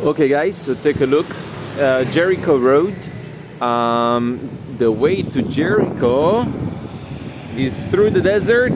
Okay guys, so take a look. Jericho Road. The way to Jericho is through the desert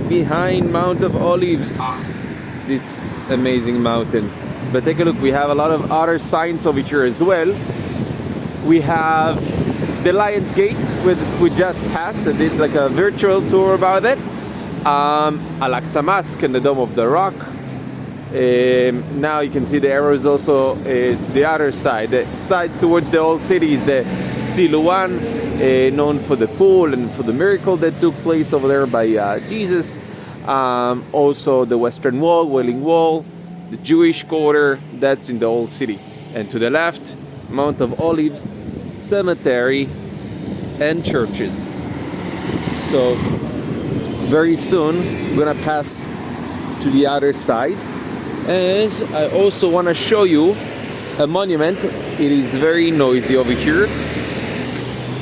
behind Mount of Olives, this amazing mountain. But take a look, we have a lot of other signs over here as well. We have the Lion's Gate, we just passed and did like a virtual tour about it. Al-Aqsa Mosque and the Dome of the Rock. Now you can see the arrows also to the other side. The sides towards the old city is the Siluan, known for the pool and for the miracle that took place over there by Jesus. Also the Western Wall, Wailing Wall, the Jewish quarter, that's in the old city. And to the left, Mount of Olives, cemetery, and churches. So very soon we're gonna pass to the other side. And I also want to show you a monument. It is very noisy over here,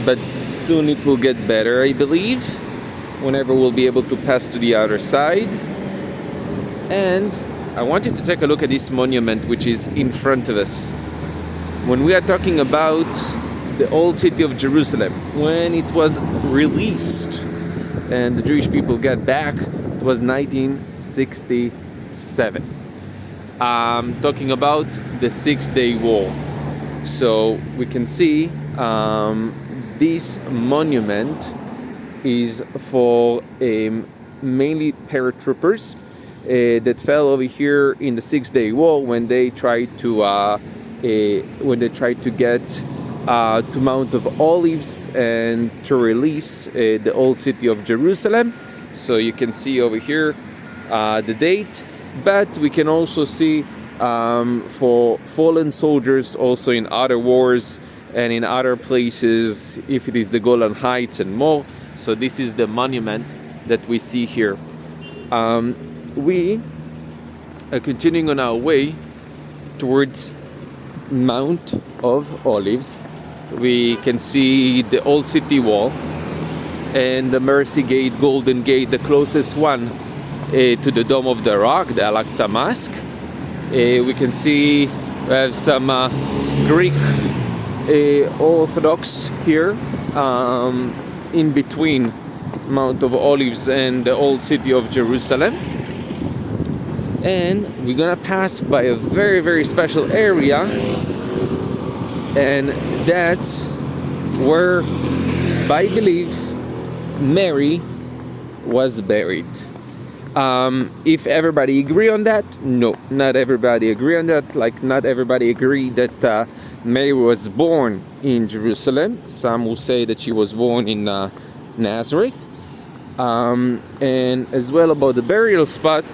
but soon it will get better, I believe, whenever we'll be able to pass to the other side. And I want you to take a look at this monument which is in front of us. When we are talking about the old city of Jerusalem, when it was released and the Jewish people got back, it was 1967. Talking about the 6-day war. So we can see this monument is for mainly paratroopers that fell over here in the 6-day war when they tried to get to Mount of Olives and to release the old city of Jerusalem. So you can see over here the date. But we can also see for fallen soldiers also in other wars and in other places, if it is the Golan Heights and more. So this is the monument that we see here. We are continuing on our way towards Mount of Olives. We can see the old city wall and the Mercy Gate, Golden Gate, the closest one to the Dome of the Rock, the Al-Aqsa Mosque. We can see we have some Greek Orthodox here in between Mount of Olives and the old city of Jerusalem. And we're gonna pass by a very, very special area, and that's where I believe Mary was buried. If everybody agree on that, no, not everybody agree on that. Like not everybody agree that Mary was born in Jerusalem. Some will say that she was born in Nazareth. And as well about the burial spot,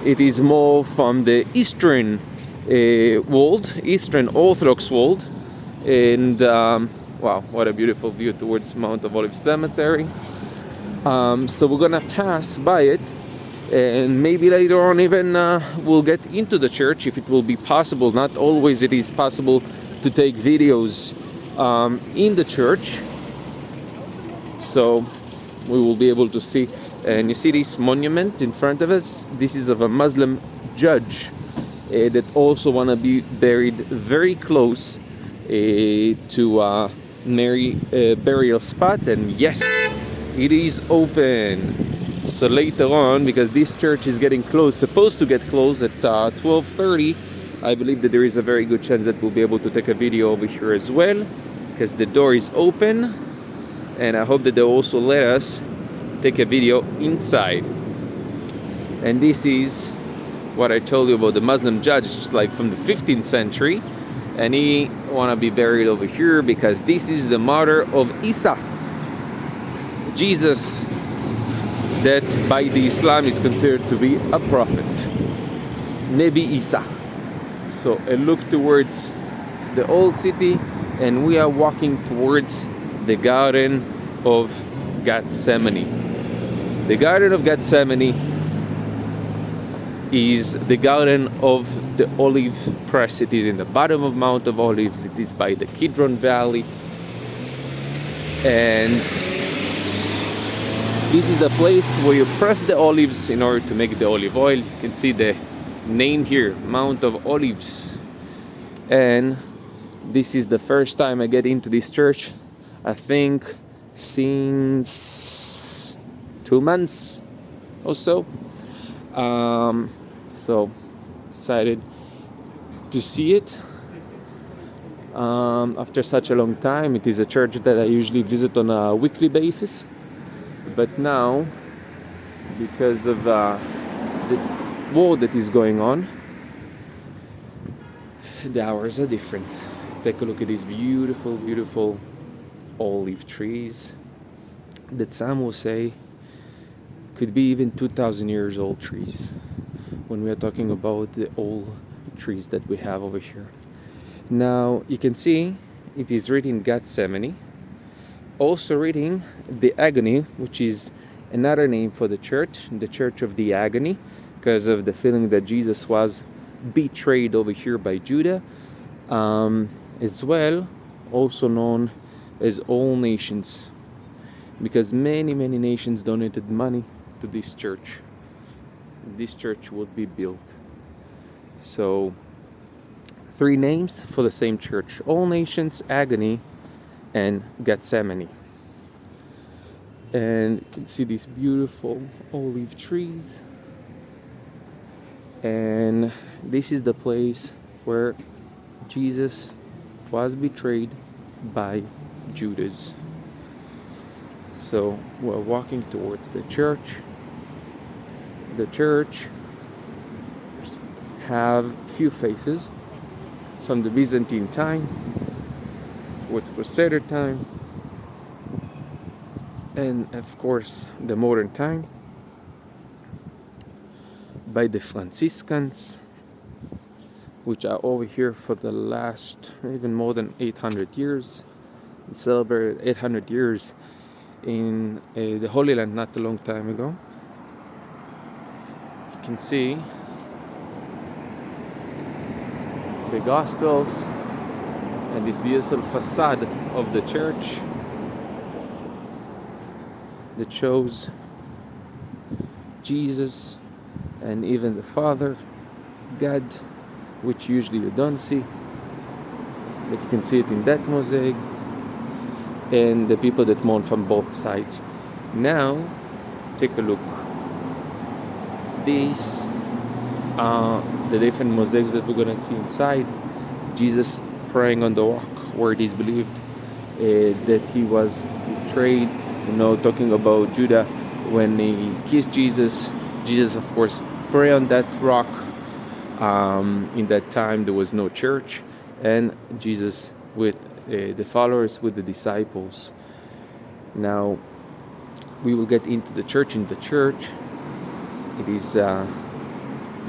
it is more from the Eastern world, Eastern Orthodox world. And wow, what a beautiful view towards Mount of Olives Cemetery. So we're gonna pass by it. And maybe later on even we'll get into the church if it will be possible. Not always it is possible to take videos in the church. So we will be able to see. And you see this monument in front of us? This is of a Muslim judge that also want to be buried very close to Mary burial spot. And yes, it is open. So later on, because this church is getting close, supposed to get close at 12:30, I believe that there is a very good chance that we'll be able to take a video over here as well, because the door is open, and I hope that they'll also let us take a video inside. And this is what I told you about the Muslim judge, just like from the 15th century, and he want to be buried over here because this is the mother of Isa, Jesus, that by the Islam is considered to be a prophet, Nabi Isa. So a look towards the old city, and we are walking towards the Garden of Gethsemane. The Garden of Gethsemane is the garden of the olive press. It is in the bottom of Mount of Olives. It is by the Kidron Valley, and this is the place where you press the olives in order to make the olive oil. You can see the name here, Mount of Olives. And this is the first time I get into this church, I think, since 2 months or so. So excited to see it. After such a long time, it is a church that I usually visit on a weekly basis. But now, because of the war that is going on, the hours are different. Take a look at these beautiful, beautiful olive trees that some will say could be even 2,000 years old trees when we are talking about the old trees that we have over here. Now you can see it is written Gethsemane, also reading the Agony, which is another name for the Church of the Agony, because of the feeling that Jesus was betrayed over here by Judah, as well, also known as all nations, because many nations donated money to this church. This church would be built. So 3 names for the same church: all nations, Agony, and Gethsemane. And you can see these beautiful olive trees. And this is the place where Jesus was betrayed by Judas. So we're walking towards the church. The church have few faces, from the Byzantine time towards Crusader time, and of course the modern time, by the Franciscans, which are over here for the last even more than 800 years. We celebrated 800 years in the Holy Land not a long time ago. You can see the Gospels and this beautiful facade of the church that shows Jesus and even the Father, God, which usually you don't see, but you can see it in that mosaic, and the people that mourn from both sides. Now, take a look. These are the different mosaics that we're going to see inside. Jesus praying on the rock, where it is believed that he was betrayed. Talking about Judah, when he kissed Jesus, Jesus, of course, prayed on that rock. In that time, there was no church, and Jesus with the followers, with the disciples. Now, we will get into the church. In the church, it is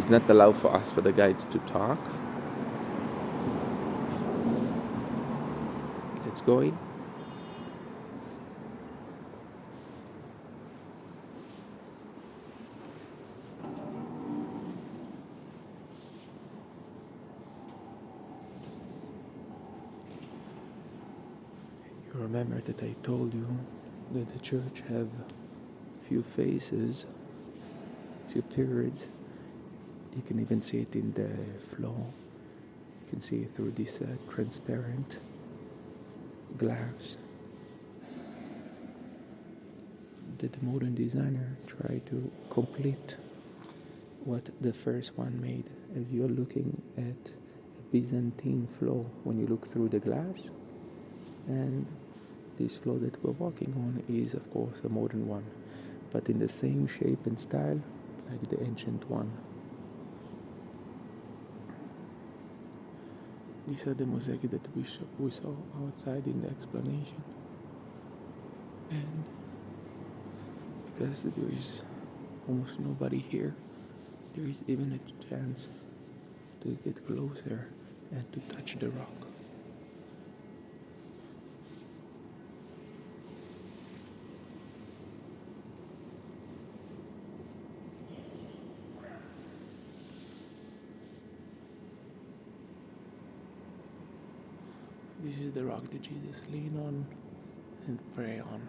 not allowed for us, for the guides, to talk. Let's go in. You remember that I told you that the church have few faces, few periods. You can even see it in the floor. You can see it through this transparent glass that the modern designer tried to complete what the first one made. As you're looking at a Byzantine floor when you look through the glass, and this floor that we're walking on is, of course, a modern one, but in the same shape and style like the ancient one. These are the mosaics that we saw outside in the explanation. And because there is almost nobody here, there is even a chance to get closer and to touch the rock. This is the rock that Jesus leaned on and pray on.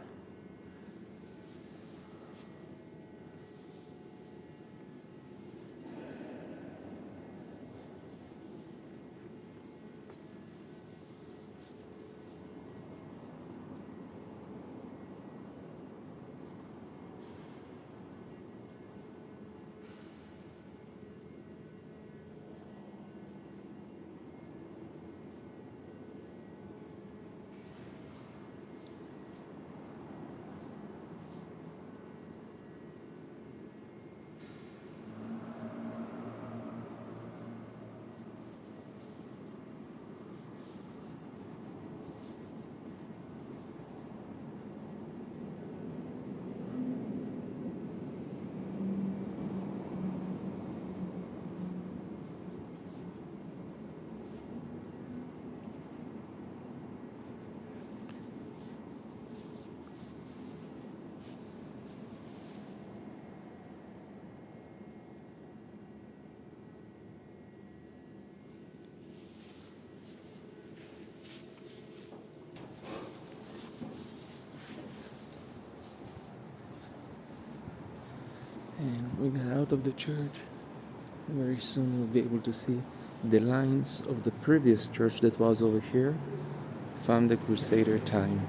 We got out of the church. Very soon we'll be able to see the lines of the previous church that was over here from the Crusader time.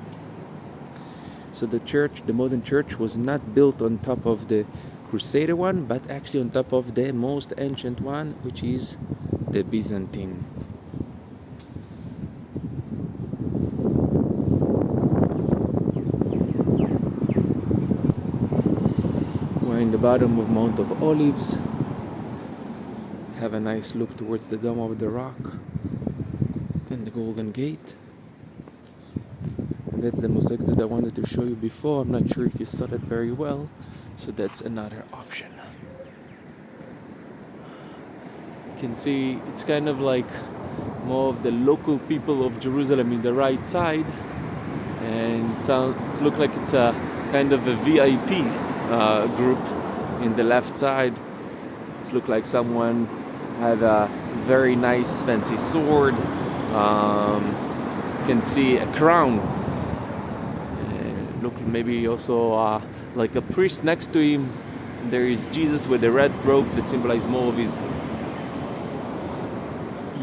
So the modern church was not built on top of the Crusader one, but actually on top of the most ancient one, which is the Byzantine. We're in the bottom of Mount of Olives. Have a nice look towards the Dome of the Rock and the Golden Gate. And that's the mosaic that I wanted to show you before. I'm not sure if you saw that very well, so that's another option. You can see it's kind of like more of the local people of Jerusalem in the right side, and it looks like it's a kind of a VIP group in the left side. It looks like someone had a very nice fancy sword. You can see a crown. Look, maybe also like a priest next to him. There is Jesus with a red robe that symbolizes more of his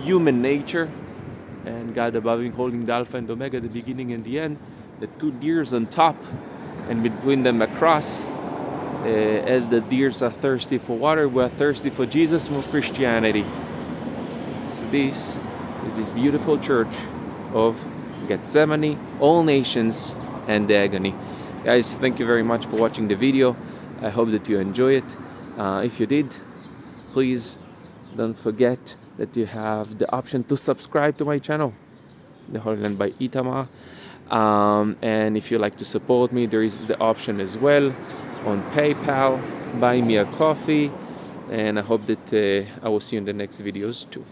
human nature, and God above him holding the Alpha and Omega, the beginning and the end. The two deers on top, and between them a cross. As the deers are thirsty for water, we are thirsty for Jesus, for Christianity. So this is this beautiful church of Gethsemane, all nations, and the Agony. Guys, thank you very much for watching the video. I hope that you enjoy it. If you did, please don't forget that you have the option to subscribe to my channel, The Holy Land by Itamar. And if you like to support me, there is the option as well on PayPal, buy me a coffee, and I hope that I will see you in the next videos too.